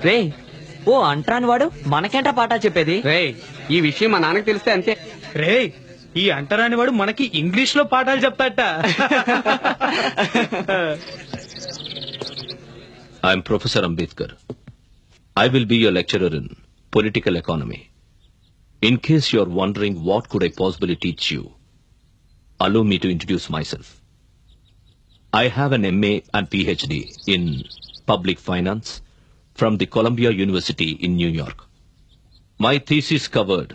రే ఓ అంటరాని వాడు మనకేంటా పాఠాలు చెప్పేది? రే ఈ విషయం మా నాన్నకి తెలిస్తే అంతే. రే ఈ అంటరాని వాడు మనకి ఇంగ్లీష్ లో పాఠాలు చెప్తాట. I'm Professor Ambedkar. I will be your lecturer in political economy. In case you are wondering what could I possibly teach you, allow me to introduce myself. I have an MA and PhD in public finance from the Columbia University in New York. My thesis covered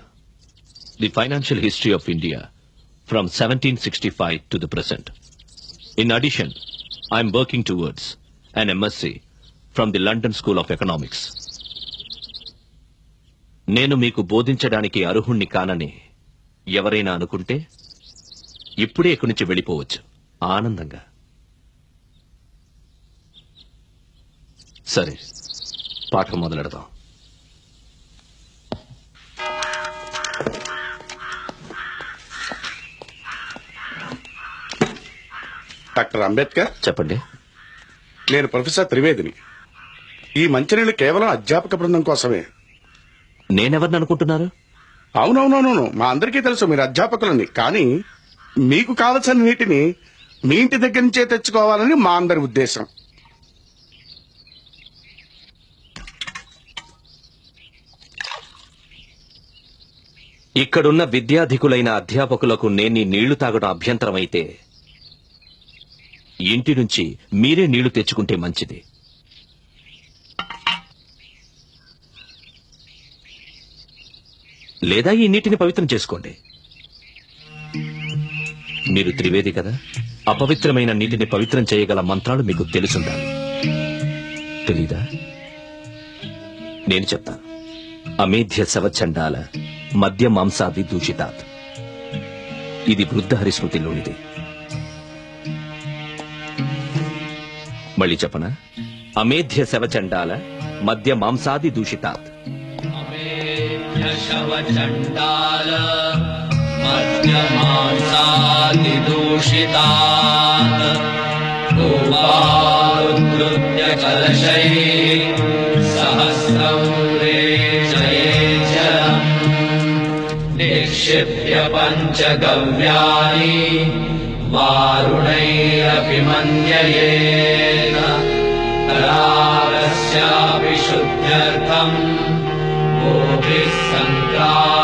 the financial history of India from 1765 to the present. In addition, I am working towards an MSc from the London School of Economics. నేను మీకు బోధించడానికి అర్హుణ్ణి కానని ఎవరైనా అనుకుంటే ఇప్పుడే ఇక్కడి నుంచి వెళ్ళిపోవచ్చు ఆనందంగా. సరే పాఠం మొదలెడదాం. డాక్టర్ అంబేద్కర్, చెప్పండి. నేను ప్రొఫెసర్ త్రివేదిని. ఈ మంచినీళ్ళు కేవలం అధ్యాపక బృందం కోసమే. నేనెవరిని అనుకుంటున్నారు? అవునవునవును, మా అందరికీ తెలుసు మీరు అధ్యాపకులని. కానీ మీకు కావలసిన నీటిని మీ ఇంటి దగ్గర నుంచే తెచ్చుకోవాలని మా అందరి ఉద్దేశం. ఇక్కడున్న విద్యాధికులైన అధ్యాపకులకు నేను నీళ్లు తాగడం అభ్యంతరమైతే ఇంటి నుంచి మీరే నీళ్లు తెచ్చుకుంటే మంచిది. లేదా ఈ నీటిని పవిత్రం చేసుకోండి. మీరు త్రివేది కదా, అపవిత్రమైన నీటిని పవిత్రం చేయగల మంత్రాలు మీకు తెలుసుండాలి. తెలీదా? నేను చెప్తాను. అమేధ్య శవచండాల మద్య మాంసాది దూషితాత్. ఇది వృద్ధ హరిస్మృతిలోనిది. మళ్ళీ చెప్పనా? అమేధ్య శవచండాల మద్య మాంసాది దూషితాత్. శవచండాల మద్య మాంసాది దూషితాత్ గోపాలుద్ధృత్య కలశై సహస్రం రేషయేజ్జలం నిక్షిప్య పంచగవ్యాని వారుణైరపి మన్యయేన కరారస్యాపి శుద్ధ్యర్థం గోభిః సంక్రామయేత్